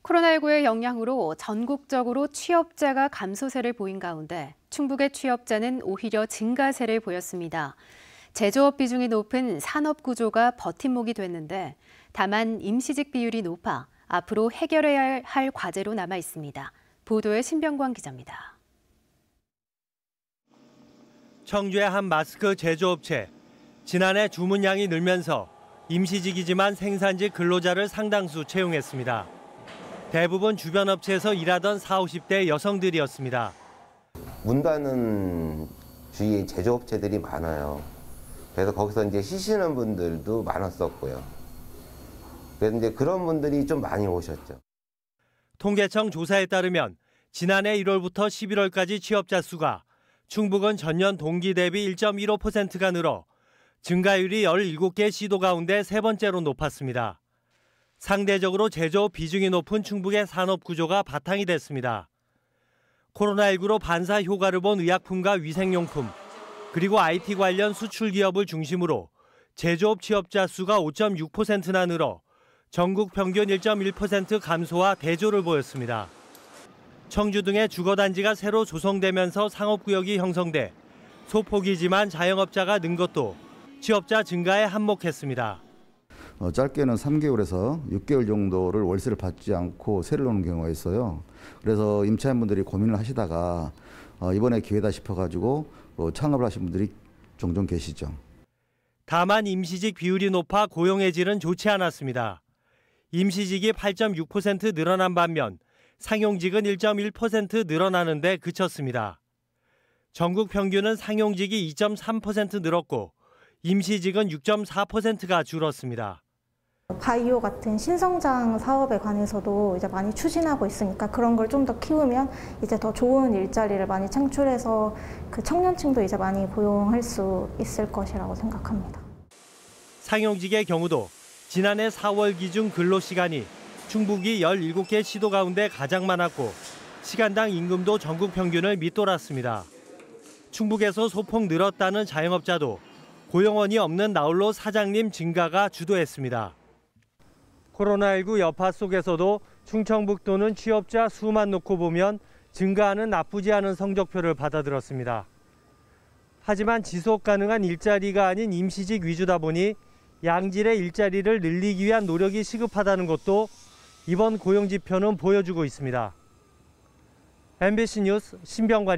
코로나19의 영향으로 전국적으로 취업자가 감소세를 보인 가운데 충북의 취업자는 오히려 증가세를 보였습니다. 제조업 비중이 높은 산업 구조가 버팀목이 됐는데 다만 임시직 비율이 높아 앞으로 해결해야 할 과제로 남아 있습니다. 보도에 신병관 기자입니다. 청주의 한 마스크 제조업체. 지난해 주문량이 늘면서 임시직이지만 생산직 근로자를 상당수 채용했습니다. 대부분 주변 업체에서 일하던 40, 50대 여성들이었습니다. 문 닫는 주위에 제조업체들이 많아요. 그래서 거기서 이제 쉬시는 분들도 많았었고요. 그래서 이제 그런 분들이 좀 많이 오셨죠. 통계청 조사에 따르면 지난해 1월부터 11월까지 취업자 수가 충북은 전년 동기 대비 1.15%가 늘어 증가율이 17개 시도 가운데 세 번째로 높았습니다. 상대적으로 제조업 비중이 높은 충북의 산업 구조가 바탕이 됐습니다. 코로나19로 반사 효과를 본 의약품과 위생용품, 그리고 IT 관련 수출 기업을 중심으로 제조업 취업자 수가 5.6%나 늘어 전국 평균 1.1% 감소와 대조를 보였습니다. 청주 등의 주거단지가 새로 조성되면서 상업구역이 형성돼 소폭이지만 자영업자가 는 것도 취업자 증가에 한몫했습니다. 짧게는 3개월에서 6개월 정도를 월세를 받지 않고 세를 놓는 경우가 있어요. 그래서 임차인분들이 고민을 하시다가 이번에 기회다 싶어가지고 창업을 하신 분들이 종종 계시죠. 다만 임시직 비율이 높아 고용의 질은 좋지 않았습니다. 임시직이 8.6% 늘어난 반면 상용직은 1.1% 늘어나는 데 그쳤습니다. 전국 평균은 상용직이 2.3% 늘었고 임시직은 6.4%가 줄었습니다. 바이오 같은 신성장 사업에 관해서도 이제 많이 추진하고 있으니까 그런 걸 좀 더 키우면 이제 더 좋은 일자리를 많이 창출해서 그 청년층도 이제 많이 고용할 수 있을 것이라고 생각합니다. 상용직의 경우도 지난해 4월 기준 근로시간이 충북이 17개 시도 가운데 가장 많았고 시간당 임금도 전국 평균을 밑돌았습니다. 충북에서 소폭 늘었다는 자영업자도 고용원이 없는 나홀로 사장님 증가가 주도했습니다. 코로나19 여파 속에서도 충청북도는 취업자 수만 놓고 보면 증가하는 나쁘지 않은 성적표를 받아들었습니다. 하지만 지속 가능한 일자리가 아닌 임시직 위주다 보니 양질의 일자리를 늘리기 위한 노력이 시급하다는 것도 이번 고용지표는 보여주고 있습니다. MBC 뉴스 신병관입니다.